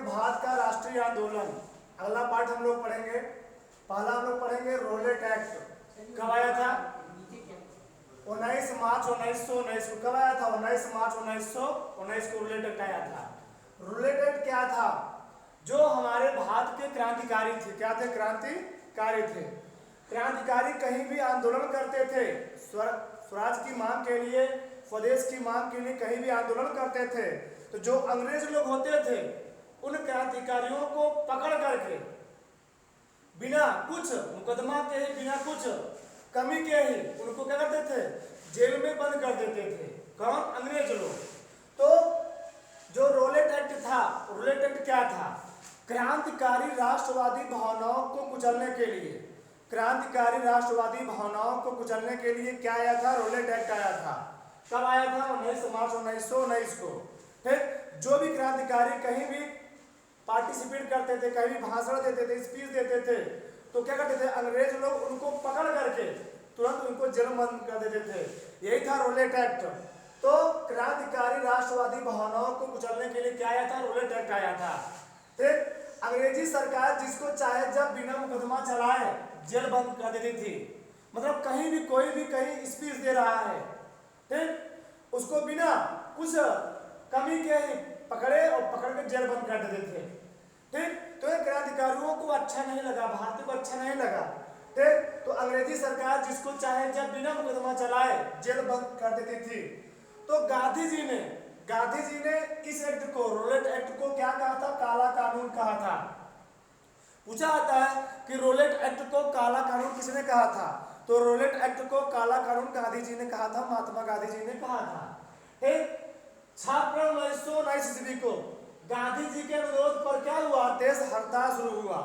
भारत का राष्ट्रीय आंदोलन। अगला पार्ट हम लोग पढ़ेंगे। पहला हम लोग पढ़ेंगे रोलेट एक्ट। कब आया था? 19 मार्च 1919 को। कब आया था? 19 मार्च 1919 को रोलेट एक्ट आया था। रोलेट एक्ट क्या था? जो हमारे भारत के क्रांतिकारी थे, क्या थे? क्रांतिकारी थे। क्रांतिकारी कहीं भी आंदोलन करते थे, स्वराज की मांग के लिए, स्वदेश की मांग के लिए कहीं भी आंदोलन करते थे, तो जो अंग्रेज लोग होते थे उन क्रांतिकारियों को पकड़ करके बिना कुछ मुकदमा के ही, बिना कुछ कमी के ही उनको क्या करते थे? जेल में बंद कर देते थे। कौन? अंग्रेज लोग। तो जो रोलेट एक्ट था, रोलेट एक्ट क्या था? क्रांतिकारी राष्ट्रवादी भावनाओं को कुचलने के लिए, क्रांतिकारी राष्ट्रवादी भावनाओं को कुचलने के लिए क्या आया था? रोलेट एक्ट आया था। कब आया था? 19 मार्च 1919 को। फिर जो भी क्रांतिकारी कहीं भी पार्टिसिपेट करते थे, कहीं भी भाषण देते थे, स्पीच देते थे, तो क्या करते थे? अंग्रेज लोग उनको पकड़ करके तुरंत उनको जेल बंद कर देते थे। यही था रोलेट एक्ट। तो क्रांतिकारी राष्ट्रवादी भावनाओं को कुचलने के लिए क्या आया था? रोलेट एक्ट आया था। फिर अंग्रेजी सरकार जिसको चाहे जब बिना मुकदमा चलाए जेल बंद कर देती थी। मतलब कहीं भी कोई भी कहीं स्पीच दे रहा है, ठीक, उसको बिना कुछ कमी के ही पकड़े और पकड़ के जेल बंद कर देते थे। ठीक, तो ये क्रांतिकारियों को अच्छा नहीं लगा, भारतीयों को अच्छा नहीं लगा। ठीक, तो अंग्रेजी सरकार जिसको चाहे जब बिना मुकदमा चलाए जेल बंद कर देती थी। तो गांधी जी ने इस एक्ट को, रोलेट एक्ट को क्या कहा था? काला कानून कहा था। पूछा जाता है कि रोलेट एक्ट को काला कानून किसने कहा था? तो रोलेट एक्ट को काला कानून गांधी जी ने कहा था, महात्मा गांधी जी ने कहा था। ठीक, 6 अप्रैल 1919 ईस्वी को गांधी जी के अनुरोध पर क्या हुआ? देश हड़ताल शुरू हुआ।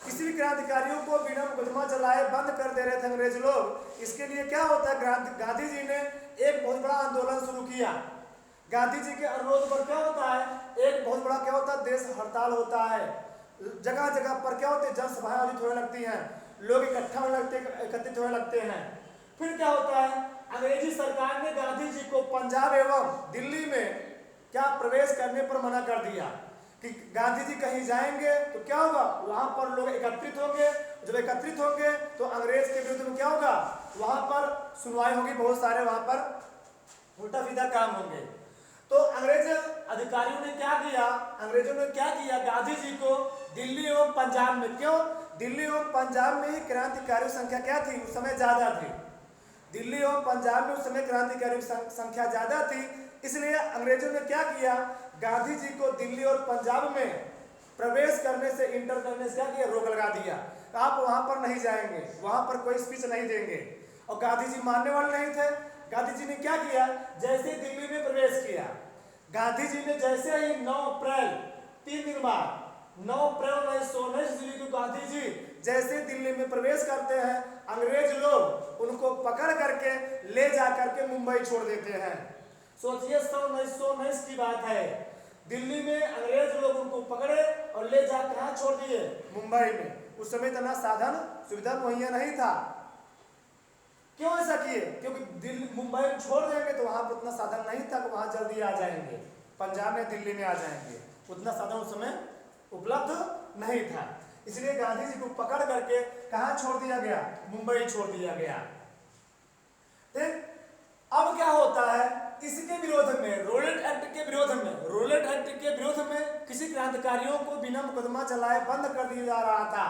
किसी भी क्रांतिकारियों को बिना मुकदमा चलाए बंद कर दे रहे थे अंग्रेज लोग। इसके लिए क्या होता है? गांधी जी ने एक बहुत बड़ा आंदोलन शुरू किया। गांधी जी के अनुरोध पर क्या होता है? एक बहुत बड़ा क्या होता है? देश हड़ताल होता है। जगह जगह पर क्या होते हैं? जनसभाएं आयोजित होने लगती हैं, लोग एकत्रित होने लगते हैं। फिर क्या होता है? अंग्रेजी सरकार ने गांधी जी को पंजाब एवं दिल्ली में क्या प्रवेश करने पर मना कर दिया कि गांधी जी कहीं जाएंगे तो क्या होगा? वहां पर लोग एकत्रित होंगे। जब एकत्रित होंगे तो अंग्रेज के विरुद्ध में क्या होगा? वहां पर सुनवाई होगी, बहुत सारे वहां पर उल्टा सीधा काम होंगे। तो अंग्रेज अधिकारियों ने क्या किया? अंग्रेजों ने क्या किया? गांधी जी को दिल्ली एवं पंजाब में, क्यों? दिल्ली एवं पंजाब में ही क्रांतिकारियों संख्या क्या थी? उस समय ज्यादा थी। दिल्ली एवं पंजाब में उस समय क्रांतिकारियों संख्या ज्यादा थी, इसलिए अंग्रेजों ने क्या किया? गांधी जी को दिल्ली और पंजाब में प्रवेश करने से, इंटर करने से क्या किया? रोक लगा दिया। आप वहां पर नहीं जाएंगे, वहां पर कोई स्पीच नहीं देंगे। और गांधी जी मानने वाले नहीं थे। गांधी जी ने क्या किया? जैसे दिल्ली में प्रवेश किया, गांधी जी ने जैसे ही 9 अप्रैल, 3 दिन बाद 9 अप्रैल 1919 ईस्वी को गांधी जी जैसे दिल्ली में प्रवेश करते हैं, अंग्रेज लोग उनको पकड़ करके ले जा करके मुंबई छोड़ देते हैं। सोचिए, 1919 की बात है। दिल्ली में अंग्रेज लोग उनको पकड़े और ले जा कहां छोड़ दिए? मुंबई में। उस समय इतना साधन सुविधा मुहैया नहीं था। क्यों ऐसा किए? क्योंकि दिल्ली मुंबई में छोड़ देंगे तो वहां पर उतना साधन नहीं था कि वहां जल्दी आ जाएंगे, पंजाब में दिल्ली में आ जाएंगे। उतना साधन उस समय उपलब्ध नहीं था। इसलिए गांधी जी को पकड़ करके कहां छोड़ दिया गया? मुंबई छोड़ दिया गया। ठीक, अब क्या होता है? इसके विरोध में, रोलेट एक्ट के विरोध में, रोलेट एक्ट के विरोध में किसी क्रांतिकारियों को बिना मुकदमा चलाए बंद कर दिया जा रहा था।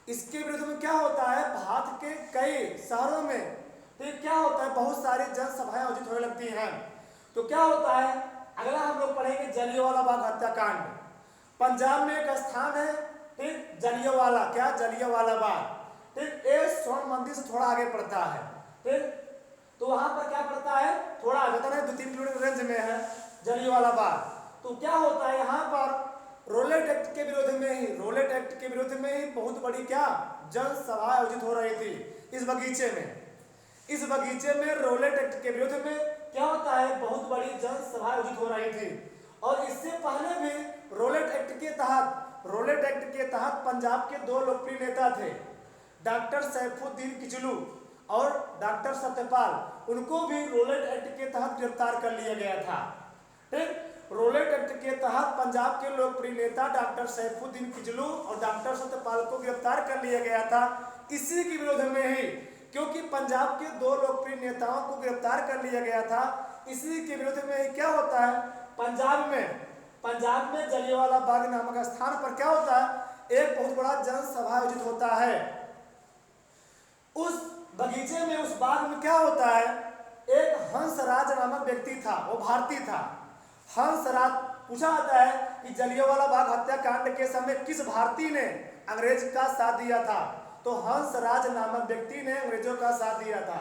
इसके विरोध में क्या होता है? भारत के कई शहरों में ठीक क्या होता है? बहुत सारी जनसभाएं आयोजित होने लगती हैं। तो क्या होता है? अगला हम लोग पढ़ेंगे जलियांवाला बाग हत्याकांड। पंजाब में एक स्थान है, ठीक, जलियांवाला, क्या? जलियांवाला बाग। ठीक, ये स्वर्ण मंदिर से थोड़ा आगे पड़ता है। ठीक, तो वहां पर क्या पड़ता है? थोड़ा आगे, 2-3 किलोमीटर रेंज में है जलियांवाला बाग। तो क्या होता है? यहाँ पर रोलेट एक्ट के विरोध में ही, रोलेट एक्ट के विरोध में ही बहुत बड़ी क्या जनसभा आयोजित हो रही थी इस बगीचे में। इस बगीचे में रोलेट एक्ट के विरोध में क्या होता है? बहुत बड़ी जनसभा आयोजित हो रही थी। और इससे पहले भी रोलेट एक्ट के तहत पंजाब के 2 लोकप्रिय नेता थे, डॉक्टर सैफुद्दीन किचलू और डॉक्टर सत्यपाल। उनको भी रोलेट एक्ट के तहत गिरफ्तार कर लिया गया था। ठीक, रोलेट एक्ट के तहत पंजाब के लोकप्रिय नेता डॉक्टर सैफुद्दीन किचलू और डॉक्टर सत्यपाल को गिरफ्तार कर लिया गया था। इसी के विरोध में ही, क्योंकि पंजाब के दो लोकप्रिय नेताओं को गिरफ्तार कर लिया गया था, इसी के विरोध में ही क्या होता है, पंजाब में जलियांवाला बाग नामक स्थान पर क्या होता है, एक बहुत बड़ा जनसभा आयोजित होता है। उस बगीचे में, उस बाग में क्या होता है, एक हंसराज नामक व्यक्ति था, वो भारतीय था। हंसराज, पूछा जाता है कि जलियांवाला बाग हत्याकांड के समय किस भारतीय ने अंग्रेज का साथ दिया था, तो हंसराज नामक व्यक्ति ने अंग्रेजों का साथ दिया था।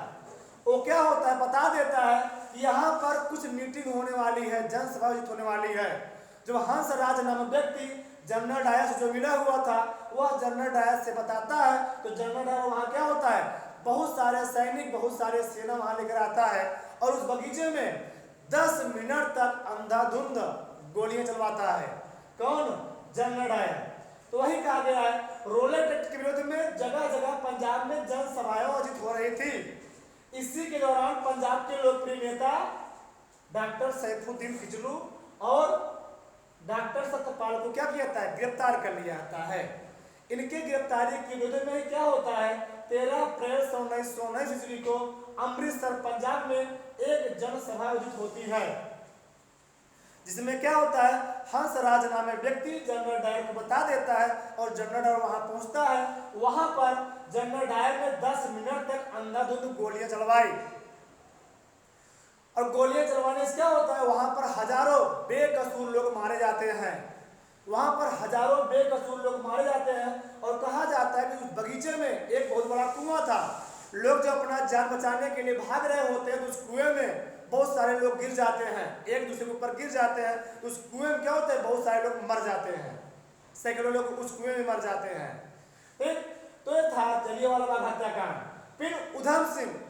वो क्या होता है, बता देता है कि यहाँ पर कुछ मीटिंग होने वाली है, जनसभा आयोजित होने वाली है। जब हंसराज नामक व्यक्ति जनरल डायर से जो मिला हुआ था, वह जनरल डायर से बताता है, तो जनरल डायर वहाँ क्या होता है, बहुत सारे सैनिक, बहुत सारे सेना वहां लेकर आता है और उस बगीचे में 10 मिनट तक अंधाधुंध गोलियां चलवाता है। कौन, जनरल डायर। तो वही कहा गया है, रोलेट एक्ट के विरोध में जगह जगह पंजाब में जनसभाएं आयोजित हो रही थी। इसी के दौरान पंजाब के लोकप्रिय नेता डॉक्टर सैफुद्दीन किचलू और डॉक्टर सत्यपाल को क्या किया जाता है, गिरफ्तार कर लिया जाता है। इनके गिरफ्तारी के विरोध में क्या होता है, 13 अप्रैल 1919 ईस्वी को अमृतसर पंजाब में एक जनसभा आयोजित होती है, जिसमें क्या होता है, हंसराज नामक व्यक्ति जनरल डायर को बता देता है और जनरल डायर वहां पहुंचता है। वहां पर जनरल डायर ने 10 मिनट तक अंधाधुंध गोलियां चलवाई और गोलियां चलवाने से क्या होता है, वहां पर हजारों बेकसूर लोग मारे जाते हैं। वहां पर हजारों बेकसूर लोग मारे जाते हैं और कहा जाता है कि उस बगीचे में एक बहुत बड़ा कुआं था। लोग जब अपना जान बचाने के लिए भाग रहे होते हैं तो उस कुएं में बहुत सारे लोग गिर जाते हैं, एक दूसरे के ऊपर गिर जाते हैं। तो उस कुएं में क्या होता है, बहुत सारे लोग मर जाते हैं, सैकड़ों लोग उस कुएं में मर जाते हैं। तो ये था जलियांवाला बाग हत्याकांड। फिर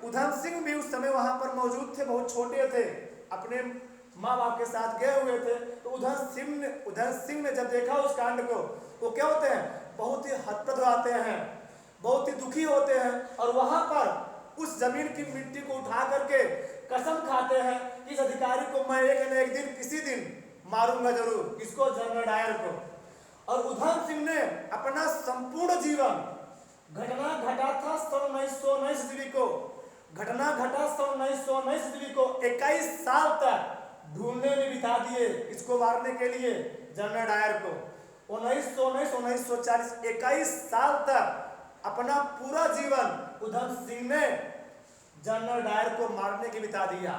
उधम सिंह भी उस समय वहां पर मौजूद थे, बहुत छोटे थे, अपने माँ बाप के साथ गए हुए थे। तो उधम सिंह ने जब देखा उस कांड को, वो क्या होते हैं, बहुत ही हतप्रभ आते हैं, बहुत ही दुखी होते हैं और वहां पर उस जमीन की मिट्टी को उठा करके कसम खाते हैं कि इस अधिकारी को मैं एक न एक दिन, किसी दिन मारूंगा जरूर, किसको, जनरल डायर को। और उधम सिंह ने अपना संपूर्ण जीवन, घटना घटा था 1919 ईस्वी को, घटना घटा 1919 ईस्वी को 21 साल तक ढूंढने में बिता दिए, इसको मारने के लिए, जनरल डायर को। 1940 21 साल तक अपना पूरा जीवन उधम सिंह ने जनरल डायर को मारने के बिता दिया।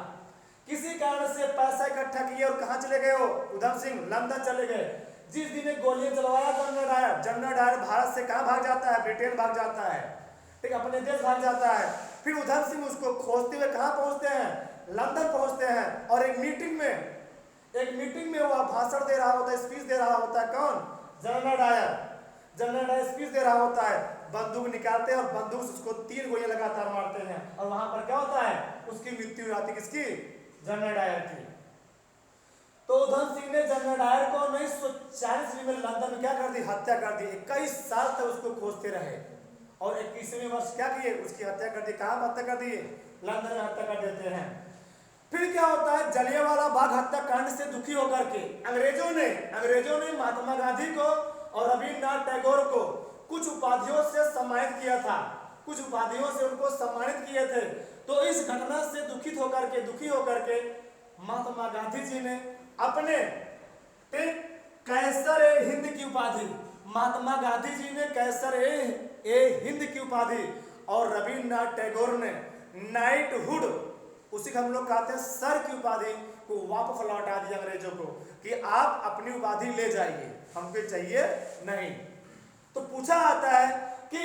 किसी कारण से पैसा इकट्ठा किए और कहां चले गए हो, उधम सिंह लंदन चले गए। जिस दिन गोलियां चलवाया जनरल डायर भारत से कहां भाग जाता है, ब्रिटेन भाग जाता है, ठीक, अपने देश भाग जाता है। फिर उधम सिंह उसको खोजते हुए कहां पहुंचते हैं, लंदन पहुंचते हैं और एक मीटिंग में वह भाषण दे रहा होता है, स्पीच दे रहा होता है। कौन, जनरल डायर स्पीच दे रहा होता है। बंदूक निकालते हैं और बंदूक से उसको 3 गोलियां लगातार मारते हैं और वहां पर क्या होता है, उसकी मृत्यु हो जाती है, किसकी, जनरल डायर की। तो उधम सिंह ने जनरल डायर को 1940 में लंदन में क्या कर दी, हत्या कर दी। 21 साल तक उसको खोजते रहे और 21वें वर्ष क्या किए, उसकी हत्या कर दी। कहां हत्या कर दी, लंदन में हत्या कर देते हैं। फिर क्या होता है, जलियांवाला बाग हत्याकांड से दुखी होकर के अंग्रेजों ने महात्मा गांधी को और रविन्द्रनाथ टैगोर को कुछ उपाधियों से सम्मानित किया था, कुछ उपाधियों से उनको सम्मानित किए थे। तो इस घटना से दुखी होकर के महात्मा गांधी जी ने अपने कैसर ए हिंद की उपाधि, महात्मा गांधी जी ने कैसर ए हिंद की उपाधि और रविन्द्रनाथ टैगोर ने नाइटहुड, उसी को हम लोग कहते हैं सर की उपाधि, को वापस लौटा दिया अंग्रेजों को कि आप अपनी उपाधि ले जाइए, हमको चाहिए नहीं। तो पूछा आता है कि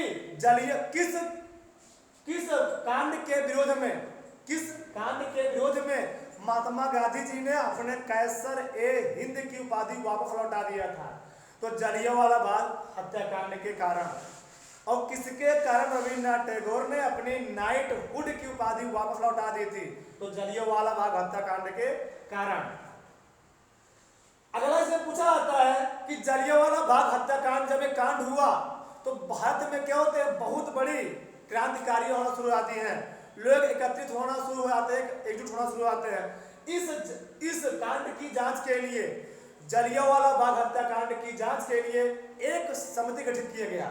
किस कांड के विरोध में महात्मा गांधी जी ने अपने कैसर ए हिंद की उपाधि वापस लौटा दिया था। तो जलियांवाला बाग हत्याकांड के कारण। और किसके कारण रविन्द्रनाथ टैगोर ने अपनी नाइटहुड की उपाधि वापस लौटा दी थी, तो जलियांवाला बाग हत्याकांड के कारण। अगला से पूछा जाता है कि जलियांवाला बाग हत्याकांड जब एक कांड हुआ तो भारत में क्या होते हैं, बहुत बड़ी क्रांतिकारी होना शुरू हो जाती हैं, लोग एकत्रित होना शुरू हो जाते हैं, एकजुट होना शुरू हो जाते हैं। इस कांड की जांच के लिए, जलियांवाला बाग हत्याकांड की जांच के लिए एक समिति गठित किया गया।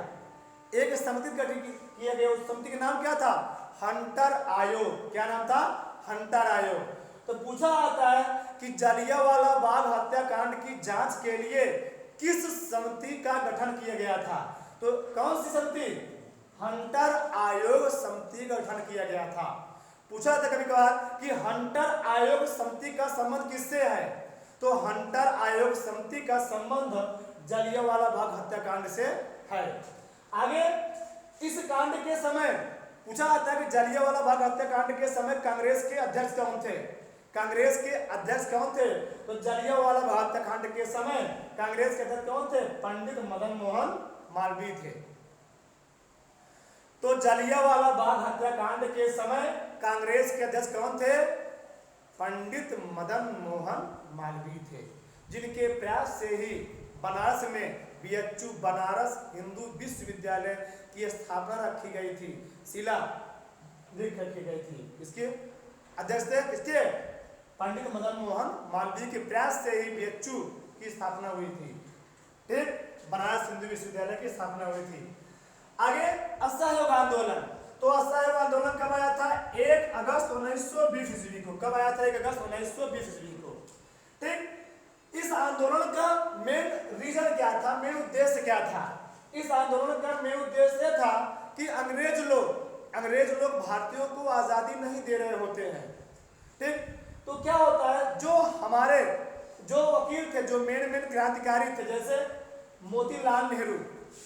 एक समिति गठित किया गया। उस समिति का नाम क्या था? हंटर आयोग। क्या नाम था? हंटर आयोग। तो पूछा आता है कि जलियांवाला बाग हत्याकांड की जांच के लिए किस समिति का गठन किया गया था? तो कौन सी समिति? हंटर आयोग समिति का गठन किया गया था। पूछा था कभी कभार कि हंटर आयोग समिति का संबंध किससे है? तो हंटर आयोग समिति का संबंध जलियांवाला बाग हत्याकांड से है। आगे इस कांड के समय पूछा जाता है कि जलियांवाला बाग हत्याकांड के समय कांग्रेस के अध्यक्ष कौन थे? कांग्रेस के अध्यक्ष कौन थे? तो जलियांवाला बाग हत्याकांड के समय कांग्रेस के अध्यक्ष कौन थे? पंडित मदन मोहन मालवीय थे। तो जलियांवाला बाग हत्याकांड के समय कांग्रेस के अध्यक्ष कौन थे? पंडित मदन मोहन मालवीय थे, जिनके प्रयास से ही बनारस में बीएचयू बनारस हिंदू विश्वविद्यालय की स्थापना रखी गई थी। शिला रखी गई थी। इसके अध्यक्ष थे किसके? पंडित मदन मोहन मालवीय के प्रयास से ही बीएचयू की स्थापना हुई थी। ठीक, बनारस हिंदू विश्वविद्यालय की स्थापना हुई थी। आगे असहयोग आंदोलन। तो असहयोग आंदोलन कब आया था? 1 अगस्त 1920 ईस्वी को। कब आया था? 1 अगस्त 1920 ईस्वी को। ठीक, इस आंदोलन का मेन रीजन क्या था? मेन उद्देश्य क्या था? इस आंदोलन का मेन उद्देश्य था कि अंग्रेज लोग भारतीयों को आजादी नहीं दे रहे होते हैं। ठीक, तो क्या होता है, जो हमारे जो वकील थे, जो मेन क्रांतिकारी थे, जैसे मोतीलाल नेहरू,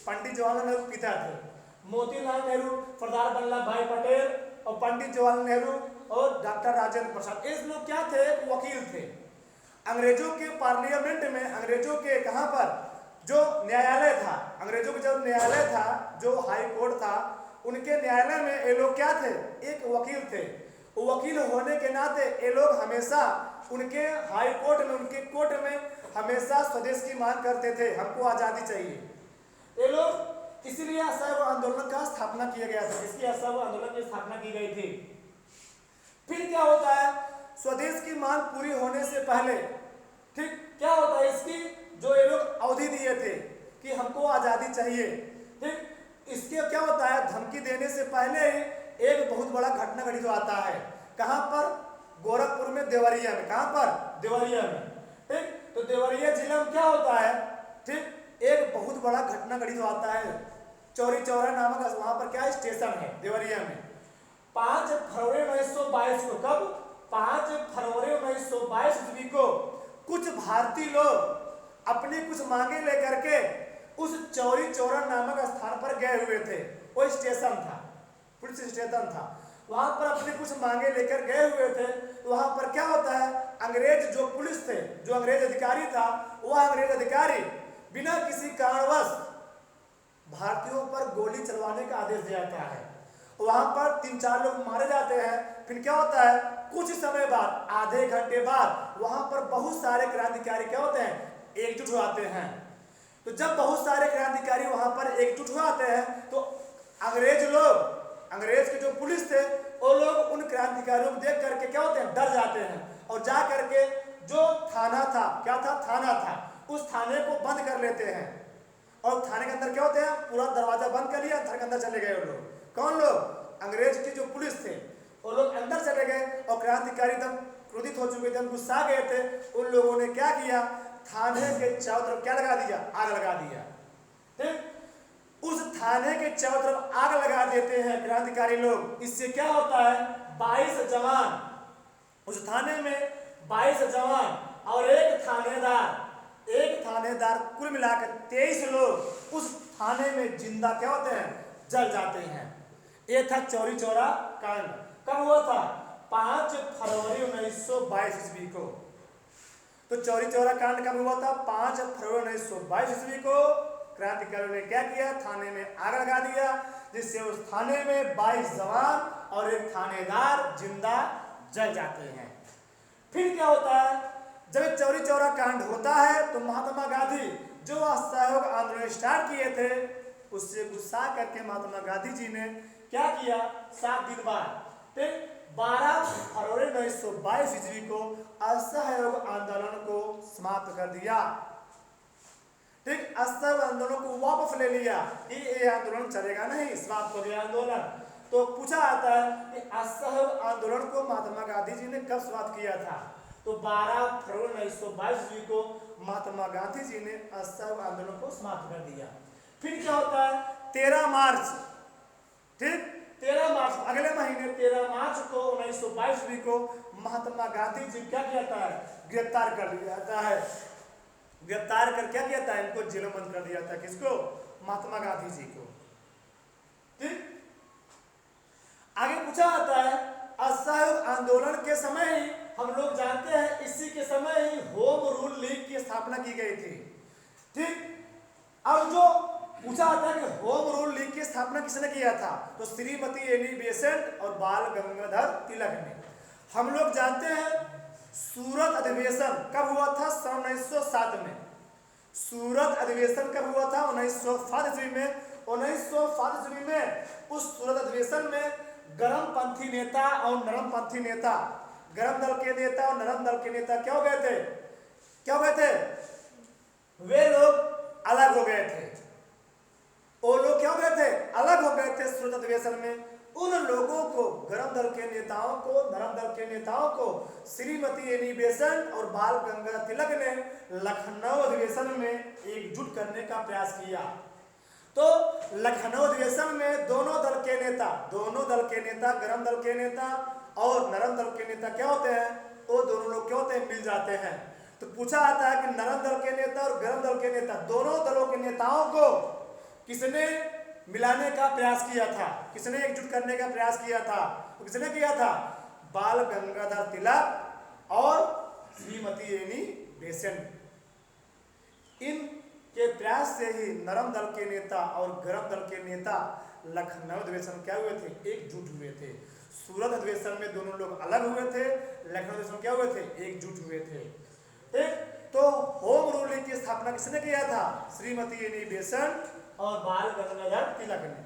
पंडित जवाहरलाल नेहरू पिता थे, मोतीलाल नेहरू, सरदार वल्लभ भाई पटेल और पंडित जवाहरलाल नेहरू और डॉक्टर राजेंद्र प्रसाद, ये लोग क्या थे? वकील थे। अंग्रेजों के पार्लियामेंट में, अंग्रेजों के कहां पर जो न्यायालय था, अंग्रेजों का जो न्यायालय था, जो हाई कोर्ट था, उनके न्यायालय में ये लोग क्या थे? एक वकील थे। वकील होने के नाते ये लोग हमेशा उनके हाई कोर्ट में, उनके कोर्ट में हमेशा स्वदेश की मांग करते थे, हमको आजादी चाहिए। ये लोग इसीलिए असहयोग आंदोलन का स्थापना किया गया था। इसकी असहयोग आंदोलन की स्थापना की गई थी। फिर क्या होता है? स्वदेश की मांग पूरी होने से पहले, ठीक, क्या होता है, इसकी जो ये लोग अवधि दिए थे कि हमको आजादी चाहिए, ठीक, इसके क्या होता है, धमकी देने से पहले ही एक बहुत बड़ा घटना घटित आता है। कहां पर? गोरखपुर में, देवरिया में। कहां पर? देवरिया में। ठीक, तो देवरिया जिला में क्या होता है, ठीक, एक बहुत बड़ा घटना घटित आता है। चौरी चौरा नामक वहां पर क्या स्टेशन है देवरिया में। 5 फरवरी 1922 को, कब? 5 फरवरी 1922 ईस्वी को कुछ भारतीय लोग अपनी कुछ मांगे लेकर के उस चौरी चौरा नामक स्थान पर गए हुए थे। वो स्टेशन था, पुलिस स्टेशन था। वहां पर अपनी कुछ मांगे लेकर गए हुए थे। तो वहां पर क्या होता है, अंग्रेज जो पुलिस थे, जो अंग्रेज अधिकारी था, वह अंग्रेज अधिकारी बिना किसी कारणवश भारतीयों पर गोली चलवाने का आदेश दिया जाता है। वहां पर 3-4 लोग मारे जाते हैं। फिर क्या होता है, कुछ समय बाद, आधे घंटे बाद, वहां पर बहुत सारे क्रांतिकारी क्या होते हैं, एकजुट हो जाते हैं। तो जब बहुत सारे क्रांतिकारी वहां पर एकजुट हो जाते हैं तो अंग्रेज के जो पुलिस थे, वो लोग उन क्रांतिकारियों को देख करके क्या होते हैं, डर जाते हैं और जा करके जो थाना था, क्या था, थाना था, उस थाने को बंद कर लेते हैं। और थाने के अंदर क्या होते हैं, पूरा दरवाजा बंद कर लिया, थाने के अंदर चले गए वो लोग। कौन लोग? अंग्रेज के जो पुलिस थे, वो लोग अंदर चले गए और क्रांतिकारी एकदम क्रोधित हो चुके थे, गुस्सा गए थे। उन लोगों ने क्या किया, थाने के चारों तरफ क्या लगा दिया, आग लगा दिया। ठीक, उस थाने के चारों तरफ आग लगा देते हैं क्रांतिकारी लोग। इससे क्या होता है, 22 जवान, उस थाने में 22 जवान और एक थानेदार, कुल मिलाकर 23 लोग उस थाने में जिंदा क्या होते हैं, जल जाते हैं। ये था चौरी चौरा कांड। कब हुआ था? 5 फरवरी 1922 ईस्वी को। तो चौरी चौरा कांड कब हुआ था? 5 फरवरी 1922 ईस्वी को। क्रांतिकारियों ने क्या किया, थाने में आग लगा दिया, जिससे उस थाने में 22 जवान और एक थानेदार जिंदा जल जाते हैं। फिर क्या होता है, जब चौरी चौरा कांड होता है तो महात्मा गांधी जो असहयोग आंदोलन स्टार्ट किए थे, उससे गुस्सा करके महात्मा गांधी जी ने क्या किया, 7 दिन बाद, 12 फरवरी 1922 ईस्वी को असहयोग आंदोलन को समाप्त कर दिया। ठीक, असहयोग आंदोलन को वापस ले लिया कि ये आंदोलन चलेगा नहीं, समाप्त हो गया आंदोलन। तो पूछा जाता है कि असहयोग आंदोलन को महात्मा गांधी जी ने कब समाप्त किया था? तो 12 फरवरी 1922 ईस्वी को महात्मा गांधी जी ने असहयोग आंदोलन को समाप्त कर दिया। फिर क्या होता है? 13 मार्च, ठीक, 13 मार्च अगले महीने 13 मार्च को 1922 ईस्वी को महात्मा गांधी जी क्या किया था? गिरफ्तार कर लिया जाता है। गिरफ्तार कर क्या किया था? इनको जेल में बंद कर दिया था। किसको? महात्मा गांधी जी को। ठीक, आगे पूछा जाता है असहयोग आंदोलन के समय ही हम लोग जानते हैं, इसी के समय ही होम रूल लीग की स्थापना की गई थी। ठीक, अब जो पूछा जाता है कि होम रूल लीग की स्थापना किसने किया था? तो श्रीमती एनी बेसेंट और बाल गंगाधर तिलक ने। हम लोग जानते हैं सूरत अधिवेशन कब हुआ था? सन 1907 में। सूरत अधिवेशन कब हुआ था? 1907 ईस्वी में। 1907 ईस्वी में उस सूरत अधिवेशन में गर्मपंथी नेता और नरमपंथी नेता, गर्म दल के नेता और नरम दल के नेता क्या हो गए थे? क्या हो गए थे? वे लोग अलग हो गए थे। वो लोग क्या हो गए थे? अलग हो गए थे सूरत अधिवेशन में। उन लोगों को, गर्म दल के नेताओं को, नरम दल के नेताओं को श्रीमती एनी बेसेंट और बाल गंगाधर तिलक ने लखनऊ अधिवेशन में एकजुट करने का प्रयास किया। तो लखनऊ अधिवेशन में दोनों दल के नेता, गर्म दल के नेता और नरम दल के नेता क्या होते हैं? वो दोनों लोग क्या होते हैं? मिल जाते हैं। तो पूछा जाता है कि नरम दल के नेता और गर्म दल के नेता, दोनों दलों के नेताओं को किसने मिलाने का प्रयास किया था? किसने एकजुट करने का प्रयास किया था? तो किसने किया था? बाल गंगाधर तिलक और श्रीमती एनी बेसेंट। इन के प्रयास से ही नरम दल के नेता और गर्म दल के नेता लखनऊ अधिवेशन क्या हुए थे? एकजुट हुए थे। सूरत अधिवेशन में दोनों लोग अलग हुए थे, लखनऊ अधिवेशन क्या हुए थे? एकजुट हुए थे। ठीक, तो होम रूल लीग की स्थापना किसने किया था? श्रीमती एनी बेसेंट और बाल गंगाधर तिलक ने।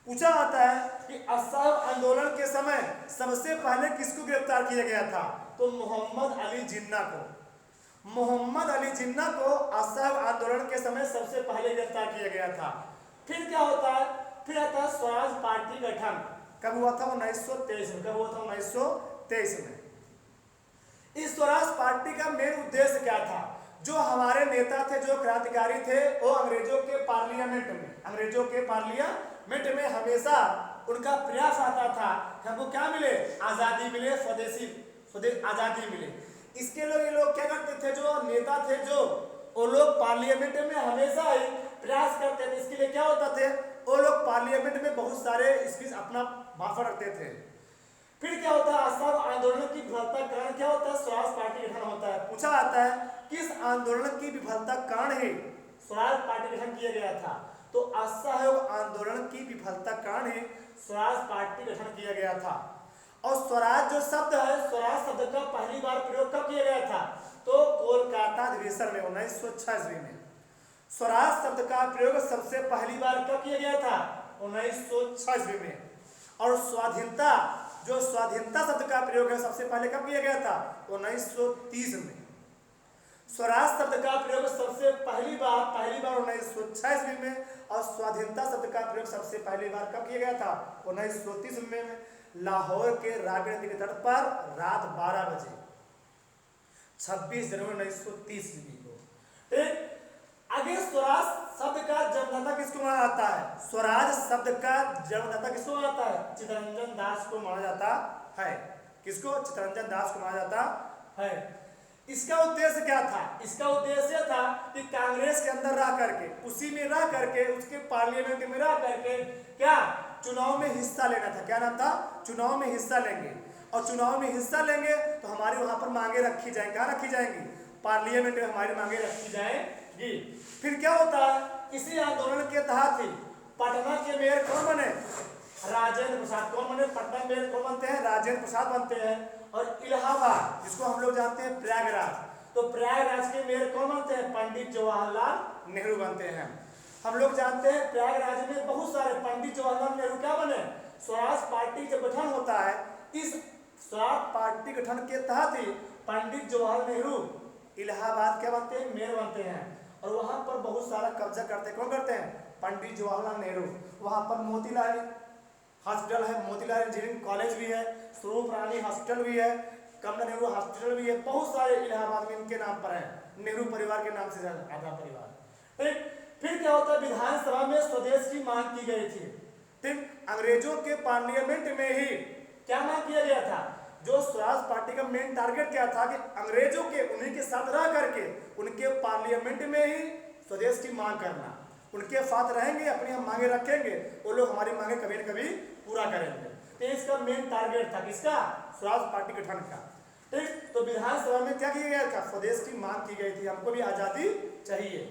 पूछा जाता है कि असहयोग आंदोलन के समय सबसे पहले किसको गिरफ्तार किया गया था? तो मोहम्मद अली जिन्ना को। मोहम्मद अली जिन्ना को असहयोग आंदोलन के समय सबसे पहले गिरफ्तार किया गया था। फिर क्या होता है? फिर आता है स्वराज पार्टी गठन। कब हुआ था? 1923 में। कब हुआ था? 1923 में। इस स्वराज पार्टी का मेन उद्देश्य क्या था? जो हमारे नेता थे, जो क्रांतिकारी थे, वो अंग्रेजों के पार्लियामेंट में हमेशा उनका प्रयास आता था कि हमको क्या मिले? आजादी मिले, स्वदेश आजादी मिले। इसके लिए ये लोग क्या करते थे? जो नेता थे, जो वो लोग पार्लियामेंट में हमेशा ही प्रयास करते थे। इसके लिए क्या होता थे? वो लोग पार्लियामेंट में बहुत सारे स्पीच अपना भाषण रखते थे। फिर क्या होता है? असहयोग आंदोलन की विफलता का कारण क्या होता है? स्वराज पार्टी गठन होता है। पूछा जाता है किस आंदोलन की विफलता कारण ही स्वराज पार्टी गठन किया गया था? तो असहयोग आंदोलन की विफलता कारण ही स्वराज पार्टी गठन किया गया था। और स्वराज जो शब्द है, स्वराज शब्द का पहली बार प्रयोग कब किया गया था? तो कोलकाता अधिवेशन में 1906 ईस्वी में। स्वराज शब्द का प्रयोग सबसे पहली बार कब किया गया था? 1906 ईस्वी में। और स्वाधीनता, जो स्वाधीनता शब्द का प्रयोग है, सबसे पहले कब किया गया था? 1930 में। स्वराज शब्द का प्रयोग सबसे पहली बार 1906 ईस्वी में। और स्वाधीनता शब्द का प्रयोग सबसे पहली बार कब किया गया था? 1930 में। लाहौर के राजनीति के तट पर रात 12 बजे 26 जनवरी 1930 ईस्वी को। ठीक, आगे स्वराज शब्द का जन्मदाता किसको माना जाता है? स्वराज शब्द का जन्मदाता किसको माना जाता है? चित्तरंजन दास को माना जाता है। किसको? चित्तरंजन दास को माना जाता है। इसका उद्देश्य क्या था? इसका उद्देश्य था कि कांग्रेस के अंदर रह करके, उसी में रह करके, उसके पार्लियामेंट में रह करके क्या चुनाव में हिस्सा लेना था। क्या नाम था? चुनाव में हिस्सा लेंगे। और चुनाव में हिस्सा लेंगे तो हमारी वहां पर मांगे रखी जाएंगी। क्या रखी जाएंगी? पार्लियामेंट में हमारी मांगे रखी जाएंगी। फिर क्या होता है? इसी आंदोलन के तहत ही पटना के मेयर कौन बने? राजेंद्र प्रसाद। कौन बने? पटना मेयर कौन बनते हैं? राजेंद्र प्रसाद बनते हैं। और इलाहाबाद, जिसको हम लोग जानते हैं प्रयागराज, तो प्रयागराज के मेयर कौन बनते हैं? पंडित जवाहरलाल नेहरू बनते हैं। हम लोग जानते हैं प्रयागराज में बहुत सारे पंडित जवाहरलाल नेहरू क्या बने? स्वराज पार्टी जब गठन होता है, इस स्वराज पार्टी गठन के तहत ही पंडित जवाहरलाल नेहरू इलाहाबाद क्या बनते हैं, मेयर बनते हैं, और वहां पर बहुत सारा कब्जा करते हैं। कौन करते हैं? पंडित जवाहरलाल नेहरू। वहां पर मोतीलाल हॉस्पिटल है, मोतीलाल इंजीनियरिंग कॉलेज भी है, स्वरूप रानी हॉस्पिटल भी है, कमला नेहरू हॉस्पिटल भी है, बहुत सारे इलाहाबाद में इनके नाम पर है, नेहरू परिवार के नाम से आधा परिवार। ठीक, फिर क्या होता है, विधानसभा में स्वदेश की मांग की गई थी। ठीक, अंग्रेजों के पार्लियामेंट में ही क्या मांग किया गया था? जो स्वराज पार्टी का मेन टारगेट क्या था कि अंग्रेजों के उन्हीं के साथ रह करके उनके पार्लियामेंट में ही स्वदेश की मांग करना, उनके साथ रहेंगे, अपनी हम मांगे रखेंगे, वो लोग हमारी मांगे कभी न कभी पूरा करेंगे। तो इसका मेन टारगेट था किसका? स्वराज पार्टी गठन का। ठीक, तो विधानसभा में क्या किया गया था? स्वदेश की मांग की गई थी, हमको भी आजादी चाहिए।